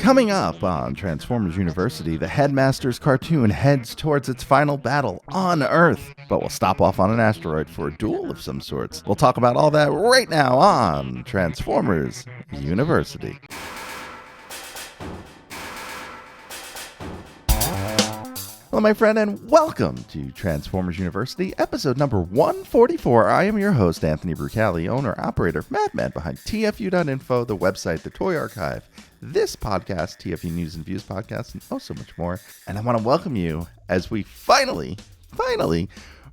Coming up on Transformers University, the Headmasters cartoon heads towards its final battle on Earth, but we'll stop off on an asteroid for a duel of some sorts. We'll talk about all that right now on Transformers University. Hello, my friend, and welcome to Transformers University, episode number 144. I am your host, Anthony Brucali, owner-operator, madman behind TFU.INFO, the website, the Toy Archive, this podcast, TFU News and Views podcast, and oh so much more. And I want to welcome you as we finally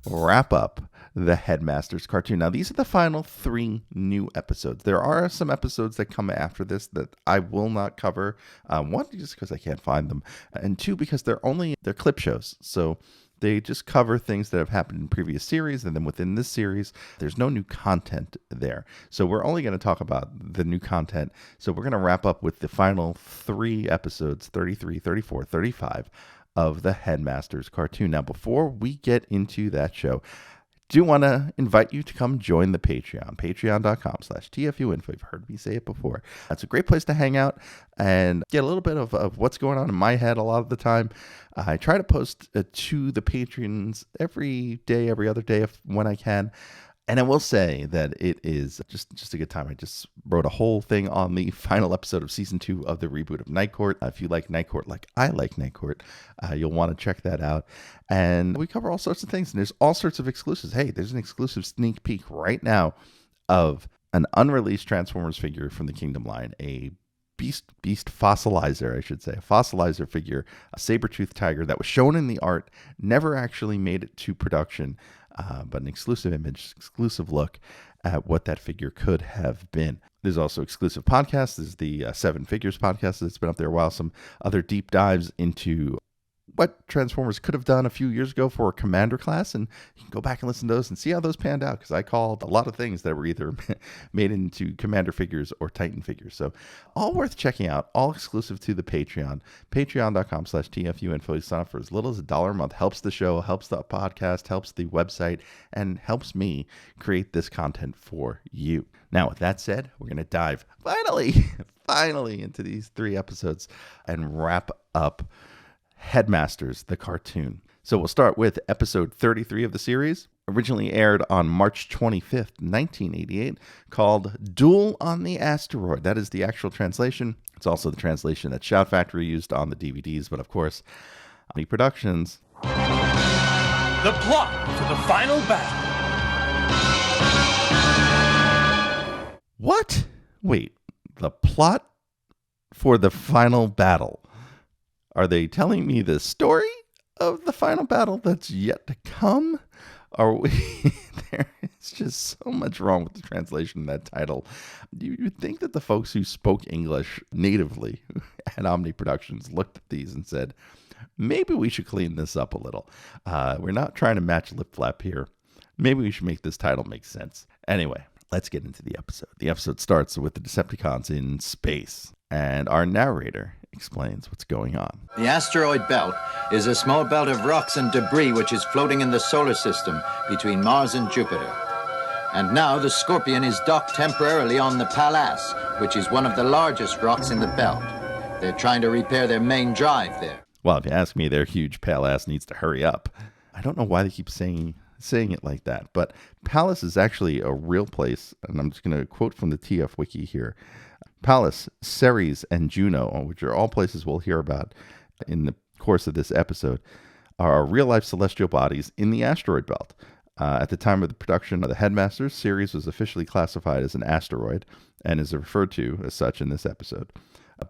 wrap up the Headmasters cartoon. Now, these are the final 3 new episodes. There are some episodes that come after this that I will not cover. One, just because I can't find them, and 2, because they're clip shows. So they just cover things that have happened in previous series, and then within this series, there's no new content there. So we're only going to talk about the new content. So we're going to wrap up with the final 3 episodes, 33, 34, 35, of the Headmasters cartoon. Now, before we get into that show, do want to invite you to come join the Patreon, patreon.com/TFU.INFO. You've heard me say it before. That's a great place to hang out and get a little bit of what's going on in my head a lot of the time. I try to post to the patrons every day, every other day when I can. And I will say that it is just a good time. I just wrote a whole thing on the final episode of Season 2 of the reboot of Night Court. If you like Night Court like I like Night Court, you'll want to check that out. And we cover all sorts of things. And there's all sorts of exclusives. Hey, there's an exclusive sneak peek right now of an unreleased Transformers figure from the Kingdom line, a beast fossilizer, I should say, a fossilizer figure, a saber-toothed tiger that was shown in the art, never actually made it to production. But an exclusive image, exclusive look at what that figure could have been. There's also exclusive podcasts. There's the 7 Figures podcast that's been up there a while. Some other deep dives into what Transformers could have done a few years ago for a Commander class. And you can go back and listen to those and see how those panned out, because I called a lot of things that were either made into Commander figures or Titan figures. So all worth checking out, all exclusive to the Patreon, patreon.com/TFU.INFO. You sign up for as little as $1 a month. Helps the show, helps the podcast, helps the website, and helps me create this content for you. Now, with that said, we're going to dive finally into these 3 episodes and wrap up Headmasters, the cartoon. So we'll start with episode 33 of the series, originally aired on March 25th, 1988, called Duel on the Asteroid. That is the actual translation. It's also the translation that Shout Factory used on the DVDs, but of course, Omni Productions. The plot to the final battle. What? Wait, the plot for the final battle? Are they telling me the story of the final battle that's yet to come? Are we? There is just so much wrong with the translation of that title. You'd think that the folks who spoke English natively at Omni Productions looked at these and said, maybe we should clean this up a little. We're not trying to match lip flap here. Maybe we should make this title make sense. Anyway, let's get into the episode. The episode starts with the Decepticons in space, and our narrator explains what's going on. The asteroid belt is a small belt of rocks and debris which is floating in the solar system between Mars and Jupiter. And now the Scorpion is docked temporarily on the Pallas, which is one of the largest rocks in the belt. They're trying to repair their main drive there. Well, if you ask me, their huge Pallas needs to hurry up. I don't know why they keep saying it like that, but Pallas is actually a real place, and I'm just going to quote from the TF Wiki here. Pallas, Ceres, and Juno, which are all places we'll hear about in the course of this episode, are real-life celestial bodies in the asteroid belt. At the time of the production of the Headmasters, Ceres was officially classified as an asteroid and is referred to as such in this episode.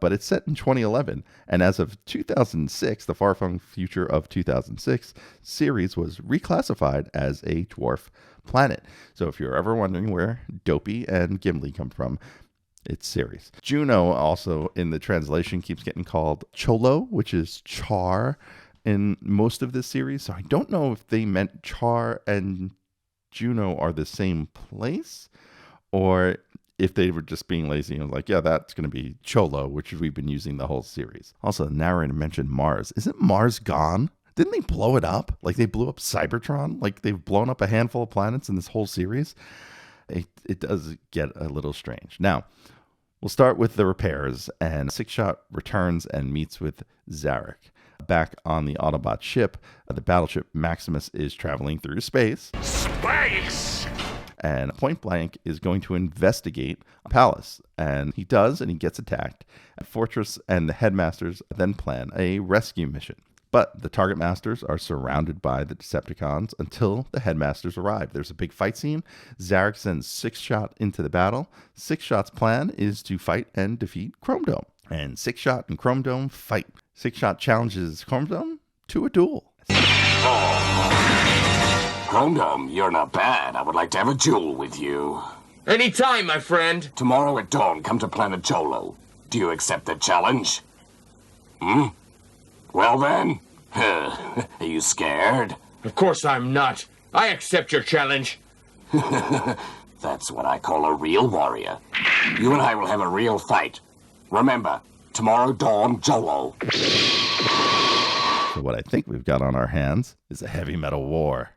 But it's set in 2011, and as of 2006, the far-flung future of 2006, Ceres was reclassified as a dwarf planet. So if you're ever wondering where Dopey and Gimli come from, it's Ceres. Juno also in the translation keeps getting called Cholo, which is Char in most of this series. So I don't know if they meant Char and Juno are the same place, or if they were just being lazy and like, yeah, that's going to be Cholo, which we've been using the whole series. Also, the narrator mentioned Mars. Isn't Mars gone? Didn't they blow it up? Like they blew up Cybertron? Like they've blown up a handful of planets in this whole series? It does get a little strange. Now, We'll start with the repairs, and Six Shot returns and meets with Zarek. Back on the Autobot ship, the battleship Maximus is traveling through space. Space! And Point Blank is going to investigate Palace. And he does, and he gets attacked. Fortress and the Headmasters then plan a rescue mission. But the Target Masters are surrounded by the Decepticons until the Headmasters arrive. There's a big fight scene. Zarek sends Six Shot into the battle. Six Shot's plan is to fight and defeat Chrome Dome. And Six Shot and Chrome Dome fight. Six Shot challenges Chrome Dome to a duel. Chrome Dome, you're not bad. I would like to have a duel with you. Anytime, my friend. Tomorrow at dawn, come to Planet Cholo. Do you accept the challenge? Well then, are you scared? Of course I'm not. I accept your challenge. That's what I call a real warrior. You and I will have a real fight. Remember, tomorrow dawn, Jolo. So what I think we've got on our hands is a heavy metal war.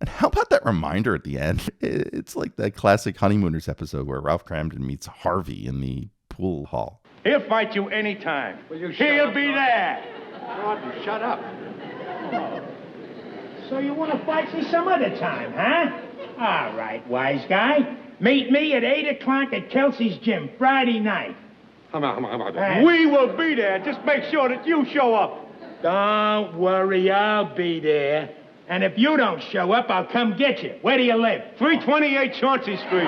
And how about that reminder at the end? It's like that classic Honeymooners episode where Ralph Cramden meets Harvey in the pool hall. He'll fight you anytime. He'll be there. Roger, shut up. So you want to fight me some other time, huh? All right, wise guy. Meet me at 8 o'clock at Kelsey's gym Friday night. We will be there. Just make sure that you show up. Don't worry, I'll be there. And if you don't show up, I'll come get you. Where do you live? 328 Chauncey Street.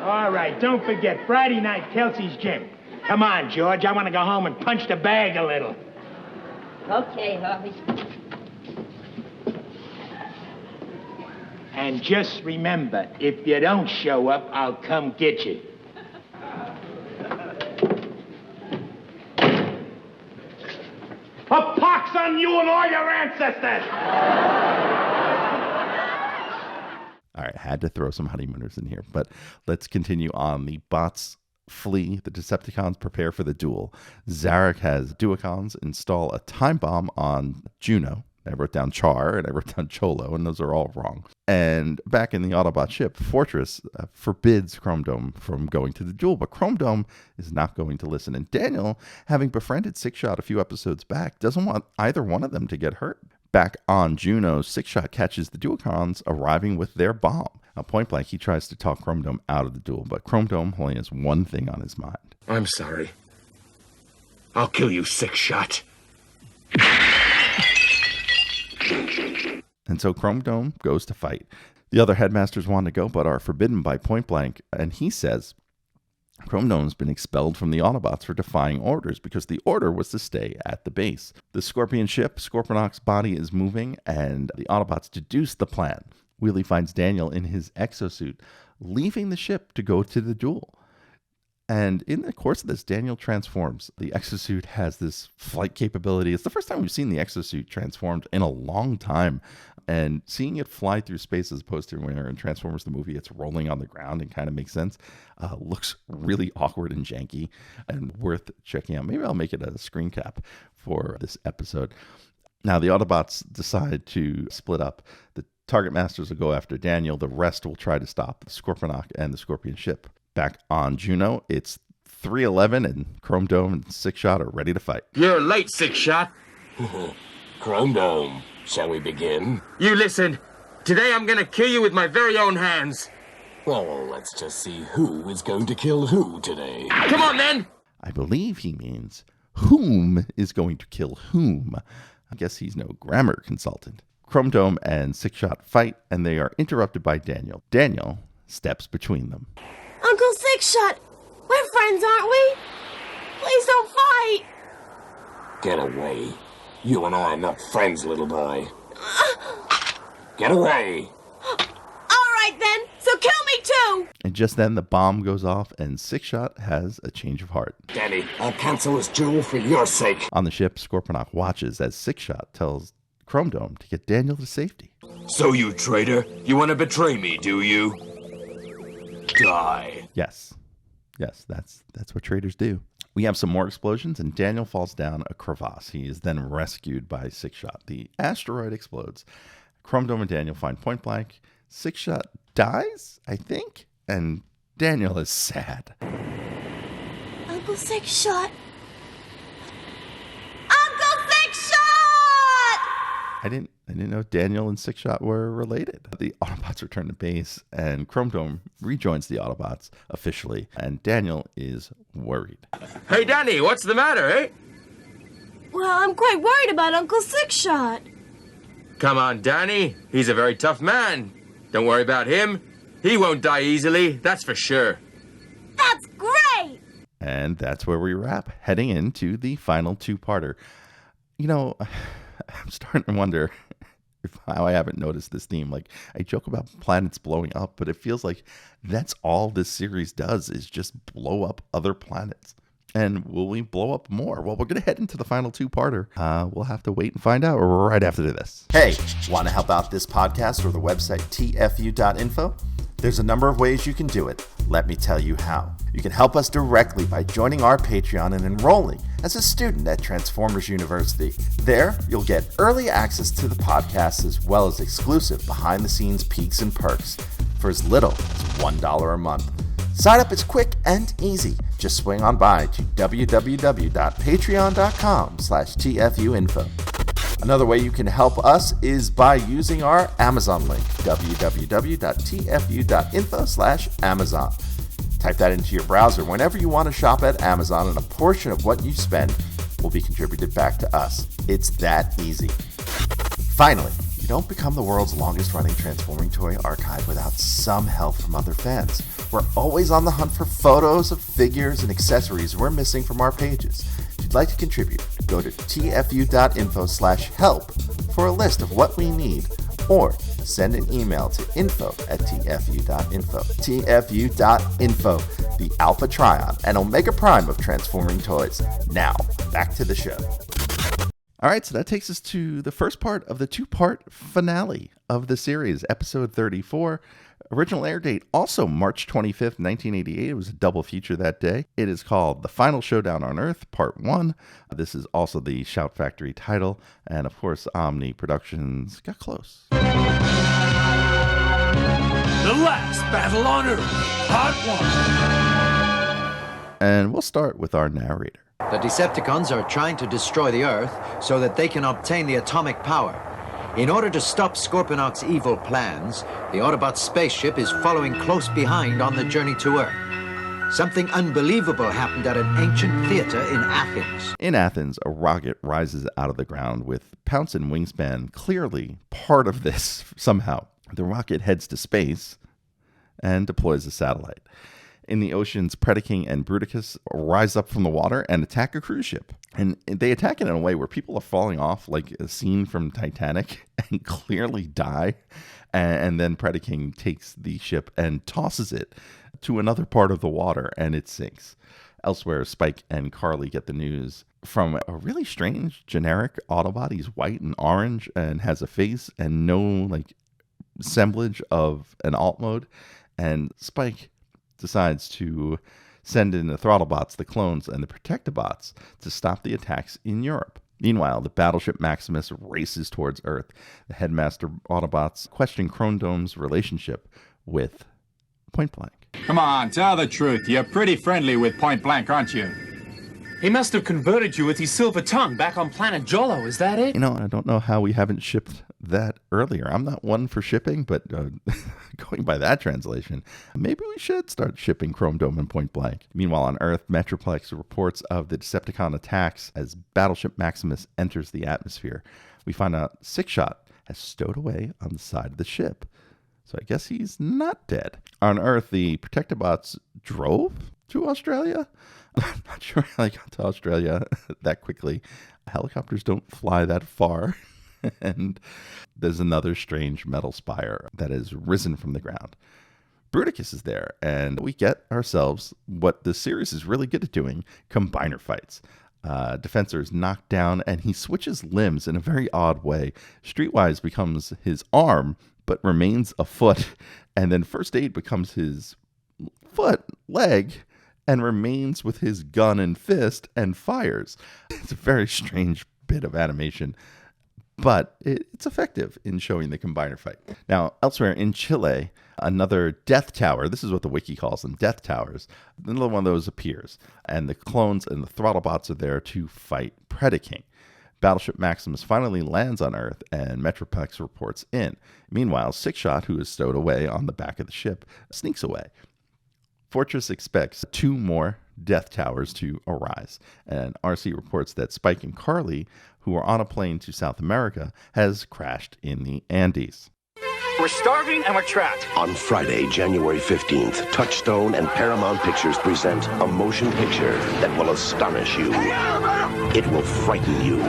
All right, don't forget, Friday night, Kelsey's gym. Come on, George, I want to go home and punch the bag a little. Okay, Harvey. And just remember, if you don't show up, I'll come get you. A pox on you and all your ancestors! All right, had to throw some Honeymooners in here, but let's continue on. The bots flee. The Decepticons prepare for the duel. Zarek has Duocons install a time bomb on Juno. I wrote down Char and I wrote down Cholo, and those are all wrong. And back in the Autobot ship, Fortress forbids Chrome Dome from going to the duel, but Chrome Dome is not going to listen. And Daniel, having befriended Six Shot a few episodes back, doesn't want either one of them to get hurt. Back on Juno, Six Shot catches the Duocons arriving with their bomb. Now, point blank, he tries to talk Chrome Dome out of the duel, but Chrome Dome only has one thing on his mind. I'm sorry. I'll kill you, Six Shot. And so Chrome Dome goes to fight. The other Headmasters want to go, but are forbidden by Point Blank. And he says Chrome Dome's been expelled from the Autobots for defying orders because the order was to stay at the base. The Scorpion ship, Scorponok's body is moving, and the Autobots deduce the plan. Wheelie finds Daniel in his exosuit, leaving the ship to go to the duel. And in the course of this, Daniel transforms. The exosuit has this flight capability. It's the first time we've seen the exosuit transformed in a long time. And seeing it fly through space as opposed to when in Transformers the movie, it's rolling on the ground and kind of makes sense. Looks really awkward and janky and worth checking out. Maybe I'll make it a screen cap for this episode. Now, the Autobots decide to split up. The Target Masters will go after Daniel. The rest will try to stop the Scorponok and the Scorpion ship. Back on Juno, it's 3:11 and Chrome Dome and Six Shot are ready to fight. You're late, Six Shot. Chrome Dome, shall we begin? You listen. Today I'm gonna kill you with my very own hands. Well, let's just see who is going to kill who today. Come on, then. I believe he means whom is going to kill whom. I guess he's no grammar consultant. Chrome Dome and Six Shot fight, and they are interrupted by Daniel. Daniel steps between them. Uncle Six Shot, we're friends, aren't we? Please don't fight. Get away. You and I are not friends, little boy. Get away. All right, then. So kill me, too. And just then, the bomb goes off, and Six Shot has a change of heart. Danny, I'll cancel this duel for your sake. On the ship, Scorponok watches as Six Shot tells Chrome Dome to get Daniel to safety. So, you traitor, you want to betray me, do you? Die. Yes, that's what traitors do. We have some more explosions, and Daniel falls down a crevasse. He is then rescued by Six Shot. The asteroid explodes. Chrome Dome and Daniel find Point Blank. Six Shot dies, I think, and Daniel is sad. Uncle Six Shot. Uncle Six Shot! I didn't know Daniel and Six Shot were related. The Autobots return to base, and Chrome Dome rejoins the Autobots officially, and Daniel is worried. Hey, Danny, what's the matter, eh? Well, I'm quite worried about Uncle Six Shot. Come on, Danny. He's a very tough man. Don't worry about him. He won't die easily, that's for sure. That's great! And that's where we wrap, heading into the final two-parter. You know, I'm starting to wonder how I haven't noticed this theme. Like, I joke about planets blowing up, but it feels like that's all this series does is just blow up other planets. And will we blow up more? Well, we're going to head into the final two-parter. We'll have to wait and find out right after this. Hey, want to help out this podcast or the website TFU.INFO? There's a number of ways you can do it. Let me tell you how. You can help us directly by joining our Patreon and enrolling as a student at Transformers University. There, you'll get early access to the podcast as well as exclusive behind-the-scenes peeks and perks for as little as $1 a month. Sign up is quick and easy. Just swing on by to www.patreon.com/TFU.INFO. Another way you can help us is by using our Amazon link, www.tfu.info/Amazon. Type that into your browser whenever you want to shop at Amazon, and a portion of what you spend will be contributed back to us. It's that easy. Finally, you don't become the world's longest running transforming toy archive without some help from other fans. We're always on the hunt for photos of figures and accessories we're missing from our pages. If you'd like to contribute, go to tfu.info/help for a list of what we need, or send an email to info@tfu.info. tfu.info, the Alpha Trion and Omega Prime of transforming toys. Now, back to the show. All right, so that takes us to the first part of the two-part finale of the series, episode 34. Original air date, also March 25th, 1988. It was a double feature that day. It is called The Final Showdown on Earth, Part 1. This is also the Shout Factory title. And, of course, Omni Productions got close. The last battle on Earth, Part 1. And we'll start with our narrator. The Decepticons are trying to destroy the Earth so that they can obtain the atomic power. In order to stop Scorponok's evil plans, the Autobot spaceship is following close behind on the journey to Earth. Something unbelievable happened at an ancient theater in Athens. In Athens, a rocket rises out of the ground with Pounce and Wingspan clearly part of this somehow. The rocket heads to space and deploys a satellite. In the oceans, Predaking and Bruticus rise up from the water and attack a cruise ship. And they attack it in a way where people are falling off, like a scene from Titanic, and clearly die. And then Predaking takes the ship and tosses it to another part of the water, and it sinks. Elsewhere, Spike and Carly get the news from a really strange, generic Autobot. He's white and orange and has a face and no assemblage of an alt mode. And Spike decides to send in the Throttlebots, the clones, and the Protectobots to stop the attacks in Europe. Meanwhile, the battleship Maximus races towards Earth. The Headmaster Autobots question Chrome Dome's relationship with Point Blank. Come on, tell the truth. You're pretty friendly with Point Blank, aren't you? He must have converted you with his silver tongue back on planet Jolo, is that it? You know, I don't know how we haven't shipped that earlier. I'm not one for shipping, but going by that translation, maybe we should start shipping Chrome Dome and Point Blank. Meanwhile, on Earth, Metroplex reports of the Decepticon attacks as Battleship Maximus enters the atmosphere. We find out Six Shot has stowed away on the side of the ship. So I guess he's not dead. On Earth, the Protectobots drove to Australia. I'm not sure how they got to Australia that quickly. Helicopters don't fly that far. And there's another strange metal spire that has risen from the ground. Bruticus is there, and we get ourselves what the series is really good at doing, combiner fights. Defensor is knocked down, and he switches limbs in a very odd way. Streetwise becomes his arm, but remains a foot. And then First Aid becomes his foot, leg, and remains with his gun and fist and fires. It's a very strange bit of animation, but it's effective in showing the combiner fight. Now, elsewhere in Chile, another death tower, this is what the wiki calls them, death towers, another one of those appears, and the clones and the throttle bots are there to fight Predaking. Battleship Maximus finally lands on Earth, and Metroplex reports in. Meanwhile, Sixshot, who is stowed away on the back of the ship, sneaks away. Fortress expects 2 more death towers to arise, and RC reports that Spike and Carly, who are on a plane to South America, has crashed in the Andes. We're starving and we're trapped. On Friday, January 15th, Touchstone and Paramount Pictures present a motion picture that will astonish you. It will frighten you.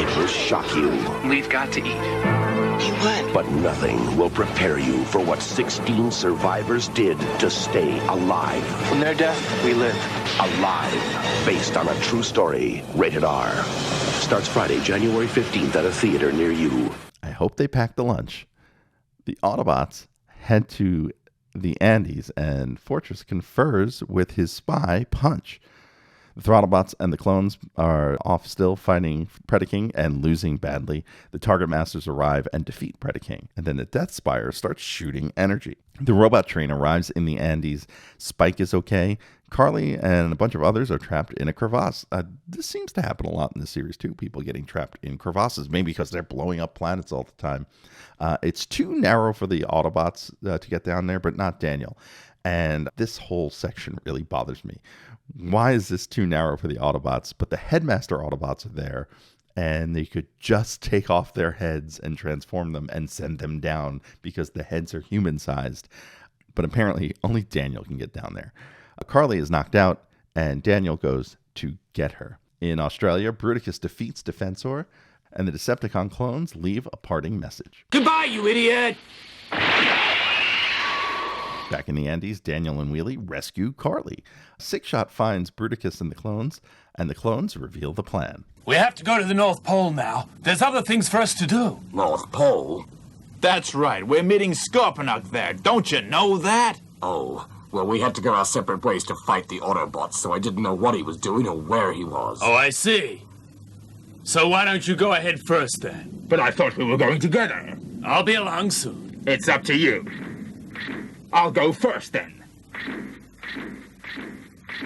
It will shock you. We've got to eat. He won. But nothing will prepare you for what 16 survivors did to stay alive. From their death, we live. Alive. Based on a true story. Rated R. Starts Friday, January 15th at a theater near you. I hope they pack the lunch. The Autobots head to the Andes, and Fortress confers with his spy, Punch. The Throttlebots and the clones are off still fighting Predaking and losing badly. The Target Masters arrive and defeat Predaking, and then the Death Spire starts shooting energy. The robot train arrives in the Andes. Spike is okay. Carly and a bunch of others are trapped in a crevasse. This seems to happen a lot in the series too, people getting trapped in crevasses, maybe because they're blowing up planets all the time. It's too narrow for the Autobots to get down there, but not Daniel. And this whole section really bothers me. Why is this too narrow for the Autobots? But the Headmaster Autobots are there, and they could just take off their heads and transform them and send them down because the heads are human-sized. But apparently only Daniel can get down there. Carly is knocked out, and Daniel goes to get her. In Australia, Bruticus defeats Defensor, and the Decepticon clones leave a parting message. Goodbye, you idiot! Back in the Andes, Daniel and Wheelie rescue Carly. Sixshot finds Bruticus and the clones reveal the plan. We have to go to the North Pole now. There's other things for us to do. North Pole? That's right. We're meeting Scorponok there. Don't you know that? Oh, well, we had to go our separate ways to fight the Autobots, so I didn't know what he was doing or where he was. Oh, I see. So why don't you go ahead first, then? But I thought we were going together. I'll be along soon. It's up to you. I'll go first, then.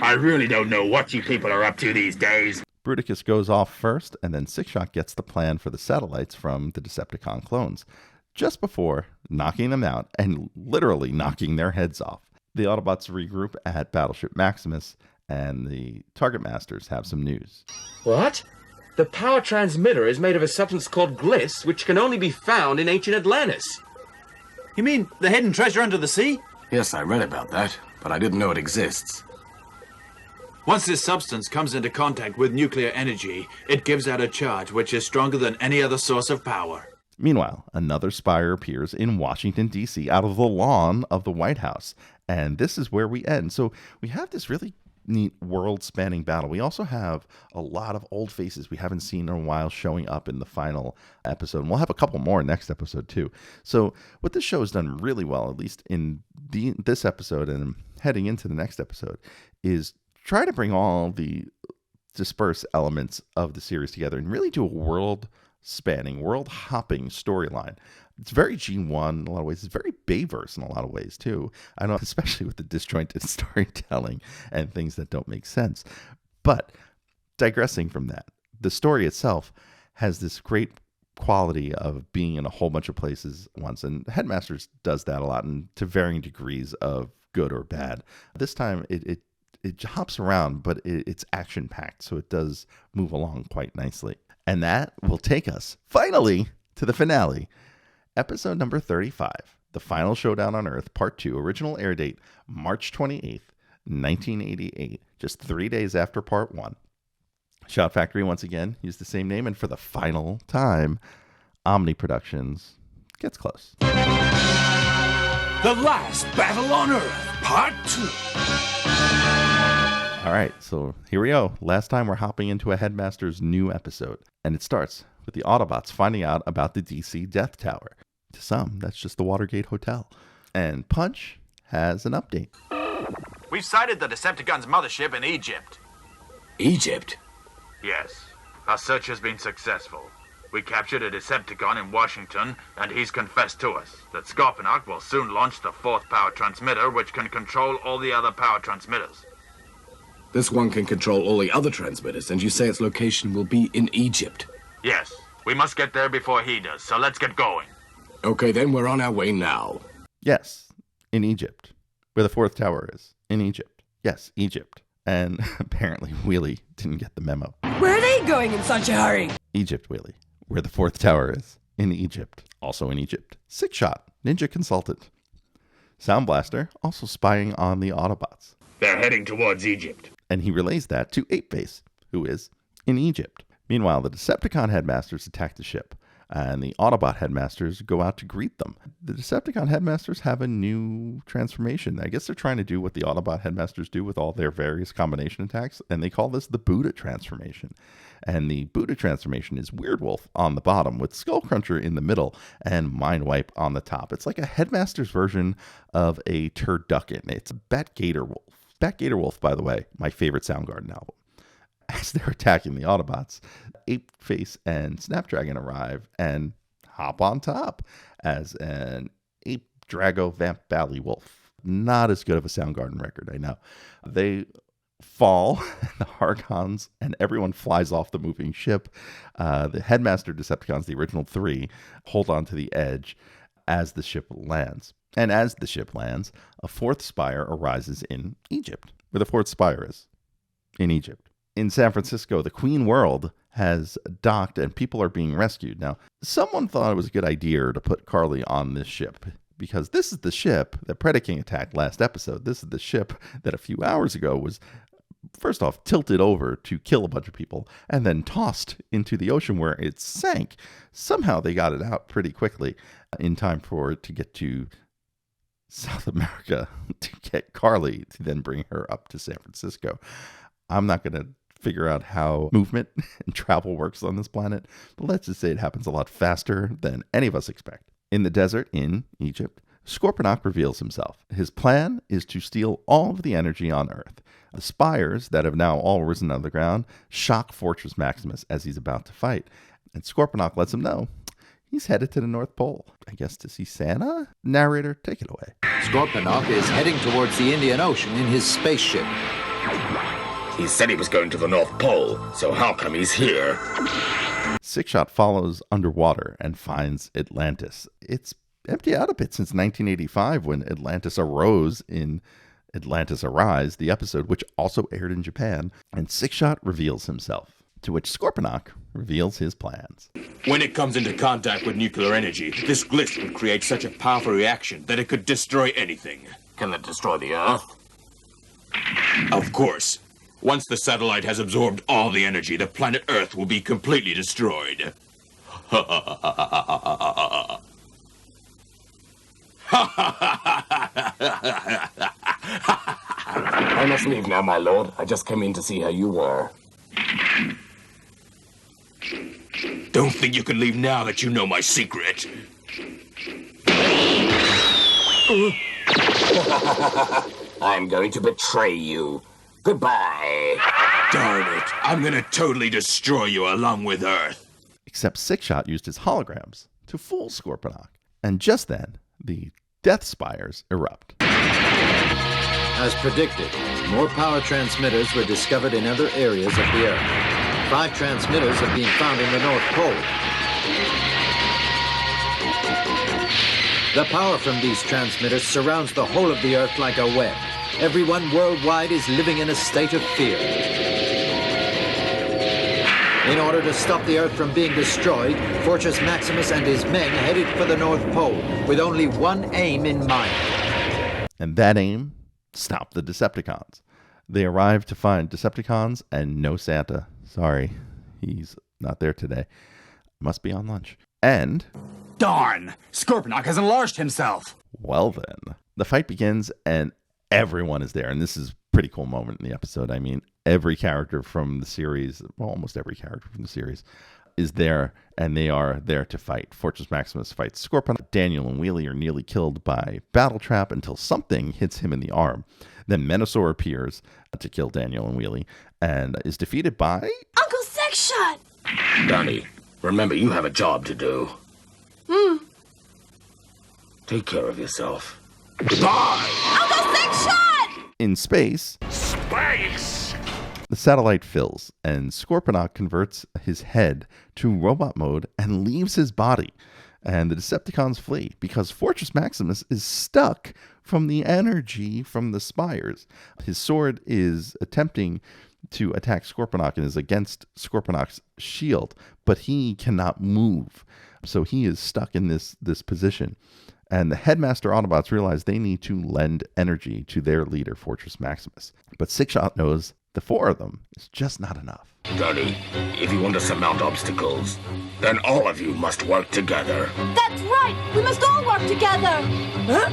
I really don't know what you people are up to these days. Bruticus goes off first, and then Sixshot gets the plan for the satellites from the Decepticon clones, just before knocking them out and literally knocking their heads off. The Autobots regroup at Battleship Maximus, and the Target Masters have some news. What? The power transmitter is made of a substance called gliss, which can only be found in ancient Atlantis. You mean the hidden treasure under the sea? Yes, I read about that, but I didn't know it exists. Once this substance comes into contact with nuclear energy, it gives out a charge which is stronger than any other source of power. Meanwhile, another spire appears in Washington, D.C., out of the lawn of the White House. And this is where we end. So we have this really neat world-spanning battle. We also have a lot of old faces we haven't seen in a while showing up in the final episode. And we'll have a couple more next episode, too. So what this show has done really well, at least in this episode and heading into the next episode, is try to bring all the dispersed elements of the series together and really do a world-spanning, world-hopping storyline. It's very G1 in a lot of ways. It's very Bayverse in a lot of ways, too. I know, especially with the disjointed storytelling and things that don't make sense. But digressing from that, the story itself has this great quality of being in a whole bunch of places at once. And Headmasters does that a lot, and to varying degrees of good or bad. This time, it hops around, but it's action-packed, so it does move along quite nicely. And that will take us, finally, to the finale. Episode number 35, The Final Showdown on Earth, Part 2, original air date, March 28th, 1988, just 3 days after Part 1. Shout Factory, once again, used the same name, and for the final time, Omni Productions gets close. The Last Battle on Earth, Part 2. All right, so here we go. Last time we're hopping into a Headmasters new episode, and it starts with the Autobots finding out about the DC Death Tower. To some, that's just the Watergate Hotel. And Punch has an update. We've sighted the Decepticons' mothership in Egypt. Egypt? Yes. Our search has been successful. We captured a Decepticon in Washington, and he's confessed to us that Scorponok will soon launch the fourth power transmitter, which can control all the other power transmitters. This one can control all the other transmitters, and you say its location will be in Egypt? Yes. We must get there before he does, so let's get going. Okay, then we're on our way now. Yes, in Egypt, where the fourth tower is. In Egypt. Yes, Egypt. And apparently Wheelie didn't get the memo. Where are they going in such a hurry? Egypt, Wheelie, where the fourth tower is. In Egypt. Also in Egypt. Six Shot, Ninja Consultant. Sound Blaster, also spying on the Autobots. They're heading towards Egypt. And he relays that to 8-Base, who is in Egypt. Meanwhile, the Decepticon Headmasters attack the ship, and the Autobot Headmasters go out to greet them. The Decepticon Headmasters have a new transformation. I guess they're trying to do what the Autobot Headmasters do with all their various combination attacks, and they call this the Buddha transformation. And the Buddha transformation is Weirdwolf on the bottom, with Skullcruncher in the middle, and Mindwipe on the top. It's like a Headmaster's version of a Turducken. It's a Bat-Gator Wolf. Bat-Gator Wolf, by the way, my favorite Soundgarden album. As they're attacking the Autobots, Ape-Face and Snapdragon arrive and hop on top as an Ape Drago Vamp Bally Wolf. Not as good of a Soundgarden record, I know. They fall, the Hargons, and everyone flies off the moving ship. The Headmaster Decepticons, the original three, hold on to the edge as the ship lands. And as the ship lands, a fourth spire arises in Egypt, where the fourth spire is, in Egypt. In San Francisco, the Queen World has docked and people are being rescued. Now, someone thought it was a good idea to put Carly on this ship because this is the ship that Predaking attacked last episode. This is the ship that a few hours ago was, first off, tilted over to kill a bunch of people and then tossed into the ocean where it sank. Somehow they got it out pretty quickly in time for it to get to South America to get Carly to then bring her up to San Francisco. I'm not going to figure out how movement and travel works on this planet, but let's just say it happens a lot faster than any of us expect. In the desert in Egypt, Scorponok reveals himself. His plan is to steal all of the energy on Earth. The spires that have now all risen out of the ground shock Fortress Maximus as he's about to fight, and Scorponok lets him know he's headed to the North Pole, I guess to see Santa? Narrator, take it away. Scorponok is heading towards the Indian Ocean in his spaceship. He said he was going to the North Pole, so how come he's here? Six Shot follows underwater and finds Atlantis. It's emptied out a bit since 1985 when Atlantis arose in Atlantis Arise, the episode which also aired in Japan, and Six Shot reveals himself, to which Scorponok reveals his plans. When it comes into contact with nuclear energy, this glitch would create such a powerful reaction that it could destroy anything. Can it destroy the Earth? Of course. Once the satellite has absorbed all the energy, the planet Earth will be completely destroyed. I must leave now, my lord. I just came in to see how you were. Don't think you can leave now that you know my secret. I'm going to betray you. Goodbye. Darn it. I'm gonna totally destroy you along with Earth. Except Six Shot used his holograms to fool Scorponok. And just then, the Death Spires erupt. As predicted, more power transmitters were discovered in other areas of the Earth. 5 transmitters have been found in the North Pole. The power from these transmitters surrounds the whole of the Earth like a web. Everyone worldwide is living in a state of fear. In order to stop the Earth from being destroyed, Fortress Maximus and his men headed for the North Pole with only one aim in mind. And that aim? Stop the Decepticons. They arrive to find Decepticons and no Santa. Sorry, he's not there today. Must be on lunch. And... darn! Scorponok has enlarged himself! Well then, the fight begins and everyone is there. And this is a pretty cool moment in the episode. I mean, every character from the series, well, almost every character from the series, is there, and they are there to fight. Fortress Maximus fights Scorponok. Daniel and Wheelie are nearly killed by Battle Trap until something hits him in the arm. Then Menasor appears to kill Daniel and Wheelie and is defeated by Uncle Sexshot! Donnie, remember you have a job to do. Take care of yourself. Goodbye! Uncle Sexshot! In space. Space! The satellite fills, and Scorponok converts his head to robot mode and leaves his body. And the Decepticons flee because Fortress Maximus is stuck from the energy from the spires. His sword is attempting to attack Scorponok and is against Scorponok's shield, but he cannot move. So he is stuck in this position. And the Headmaster Autobots realize they need to lend energy to their leader, Fortress Maximus. But Sixshot knows the four of them is just not enough. Donnie, if you want to surmount obstacles, then all of you must work together. That's right! We must all work together! Huh?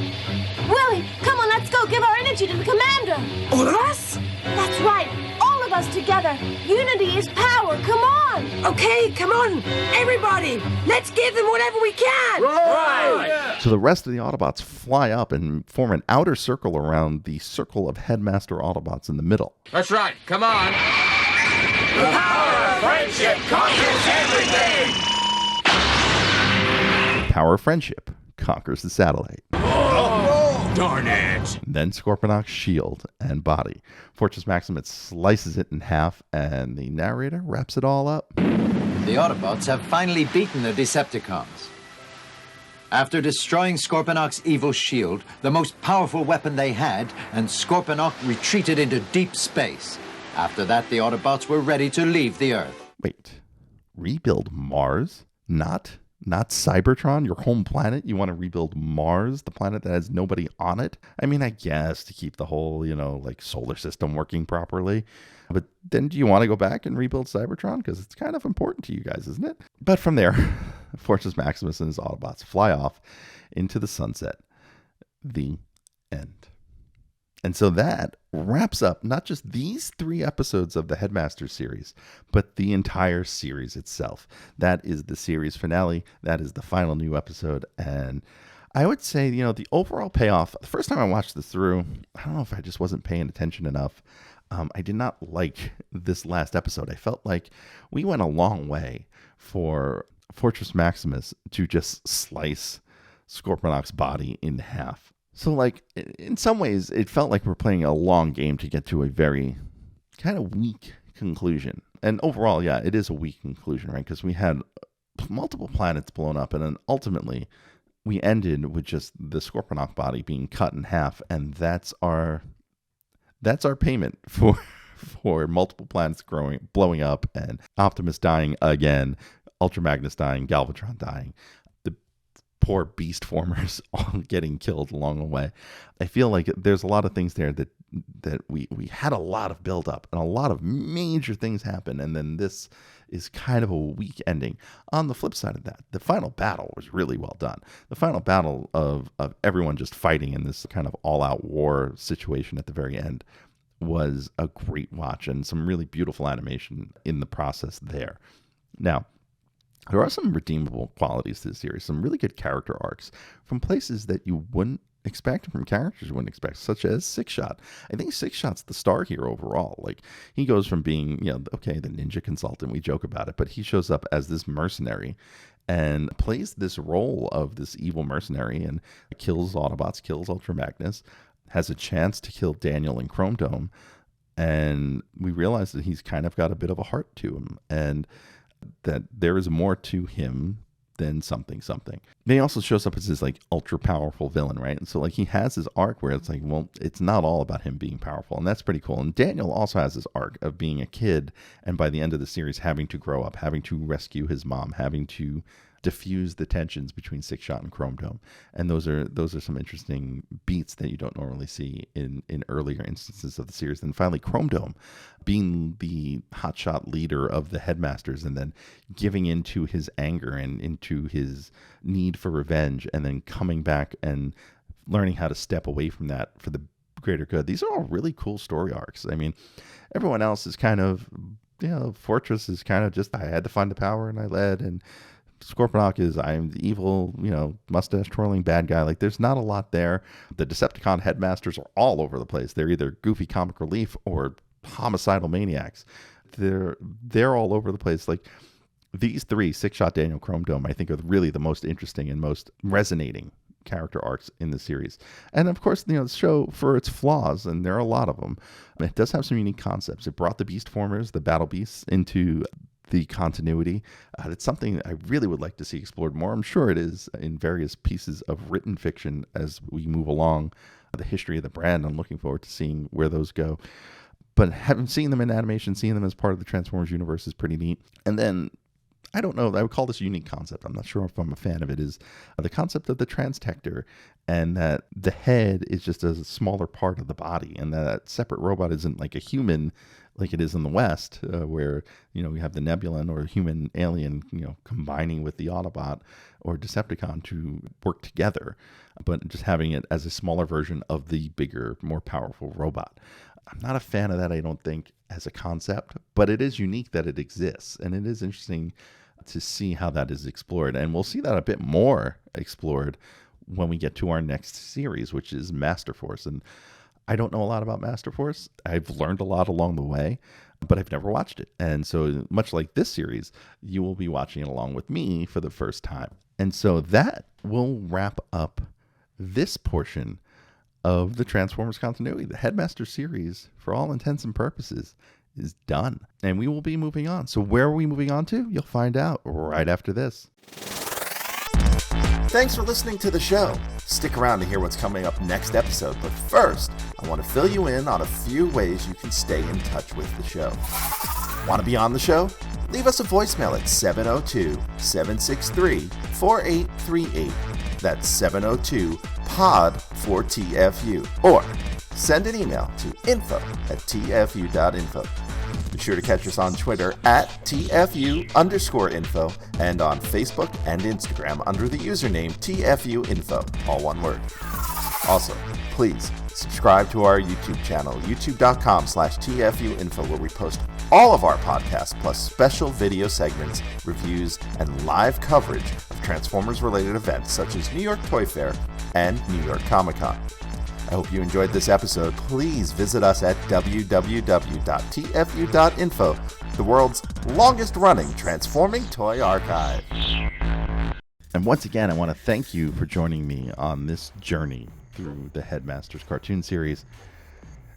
Willie, come on, let's go give our energy to the commander! All of us? That's right! All of us together! Unity is power, come on! Okay, come on! Everybody! Let's give them whatever we can! Right! So the rest of the Autobots fly up and form an outer circle around the circle of Headmaster Autobots in the middle. That's right. Come on. The power of friendship conquers everything! Power of friendship conquers the satellite. Oh, darn it. Then Scorponok's shield and body. Fortress Maximus slices it in half, and the narrator wraps it all up. The Autobots have finally beaten the Decepticons. After destroying Scorponok's evil shield, the most powerful weapon they had, and Scorponok retreated into deep space. After that, the Autobots were ready to leave the Earth. Wait, rebuild Mars? Not Cybertron, your home planet? You want to rebuild Mars, the planet that has nobody on it? I mean, I guess to keep the whole, solar system working properly. But then do you want to go back and rebuild Cybertron? Because it's kind of important to you guys, isn't it? But from there, Fortress Maximus and his Autobots fly off into the sunset. The end. And so that wraps up not just these 3 episodes of the Headmasters series, but the entire series itself. That is the series finale. That is the final new episode. And I would say, the overall payoff, the first time I watched this through, I don't know if I just wasn't paying attention enough. I did not like this last episode. I felt like we went a long way for Fortress Maximus to just slice Scorponok's body in half. So, in some ways, it felt like we're playing a long game to get to a very kind of weak conclusion. And overall, yeah, it is a weak conclusion, right? Because we had multiple planets blown up, and then ultimately we ended with just the Scorponok body being cut in half, and that's our payment for multiple planets blowing up, and Optimus dying again, Ultra Magnus dying, Galvatron dying. Poor beast formers all getting killed along the way. I feel like there's a lot of things there that we had a lot of build up and a lot of major things happen, and then this is kind of a weak ending. On the flip side of that, the final battle was really well done. The final battle of everyone just fighting in this kind of all-out war situation at the very end was a great watch, and some really beautiful animation in the process there. Now, there are some redeemable qualities to the series, some really good character arcs from places that you wouldn't expect, from characters you wouldn't expect, such as Sixshot. I think Sixshot's the star here overall. He goes from being, the ninja consultant, we joke about it, but he shows up as this mercenary and plays this role of this evil mercenary and kills Autobots, kills Ultra Magnus, has a chance to kill Daniel and Chrome Dome, and we realize that he's kind of got a bit of a heart to him, and that there is more to him than something. Then he also shows up as this ultra powerful villain, right? And so he has this arc where it's it's not all about him being powerful, and that's pretty cool. And Daniel also has this arc of being a kid, and by the end of the series having to grow up, having to rescue his mom, having to diffuse the tensions between Sixshot and Chrome Dome. And those are some interesting beats that you don't normally see in earlier instances of the series. And finally, Chrome Dome being the hotshot leader of the Headmasters, and then giving into his anger and into his need for revenge, and then coming back and learning how to step away from that for the greater good. These are all really cool story arcs. I mean, everyone else is kind of Fortress is kind of just, I had to find the power and I led, and Scorponok is, I'm the evil, mustache twirling bad guy. Like, there's not a lot there. The Decepticon headmasters are all over the place. They're either goofy comic relief or homicidal maniacs. They're all over the place. Like, these three, Six-Shot Daniel, Chrome Dome, I think are really the most interesting and most resonating character arcs in the series. And of course, the show, for its flaws, and there are a lot of them, it does have some unique concepts. It brought the Beast Formers, the Battle Beasts, into the continuity. It's something I really would like to see explored more. I'm sure it is in various pieces of written fiction as we move along the history of the brand. I'm looking forward to seeing where those go. But having seen them in animation, seeing them as part of the Transformers universe is pretty neat. And then, I don't know, I would call this a unique concept. I'm not sure if I'm a fan of it, is the concept of the Transtector, and that the head is just a smaller part of the body, and that separate robot isn't like a human like it is in the West, where, we have the Nebulan or human alien, combining with the Autobot or Decepticon to work together, but just having it as a smaller version of the bigger, more powerful robot. I'm not a fan of that, I don't think, as a concept, but it is unique that it exists, and it is interesting to see how that is explored. And we'll see that a bit more explored when we get to our next series, which is Master Force. And I don't know a lot about Master Force. I've learned a lot along the way, but I've never watched it. And so, much like this series, you will be watching it along with me for the first time. And so that will wrap up this portion of the Transformers continuity. The Headmasters series, for all intents and purposes, is done. And we will be moving on. So where are we moving on to? You'll find out right after this. Thanks for listening to the show. Stick around to hear what's coming up next episode. But first, I want to fill you in on a few ways you can stay in touch with the show. Want to be on the show? Leave us a voicemail at 702-763-4838. That's 702-POD-4TFU. Or send an email to info@TFU.INFO. Be sure to catch us on Twitter at TFU_info and on Facebook and Instagram under the username TFU.INFO, all one word. Also, please subscribe to our YouTube channel, youtube.com/TFU.INFO, where we post all of our podcasts plus special video segments, reviews, and live coverage of Transformers-related events such as New York Toy Fair and New York Comic Con. I hope you enjoyed this episode. Please visit us at www.tfu.info, the world's longest-running transforming toy archive. And once again, I want to thank you for joining me on this journey through the Headmasters cartoon series.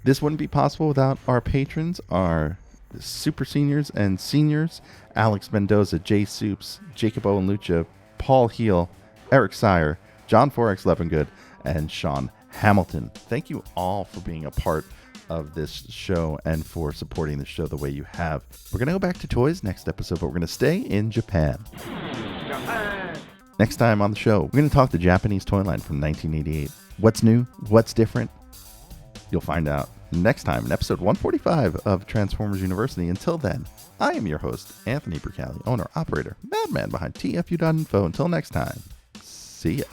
This wouldn't be possible without our patrons, our super seniors and seniors: Alex Mendoza, Jay Soups, Jacob Owen Lucha, Paul Heel, Eric Sire, John Forex Levengood, and Sean Hamilton. Thank you all for being a part of this show and for supporting the show the way you have. We're going to go back to toys next episode, but we're going to stay in Japan. Next time on the show, we're going to talk the Japanese toy line from 1988. What's new? What's different? You'll find out next time in episode 145 of Transformers University. Until then, I am your host, Anthony Bricali, owner, operator, madman behind TFU.INFO. Until next time, see ya.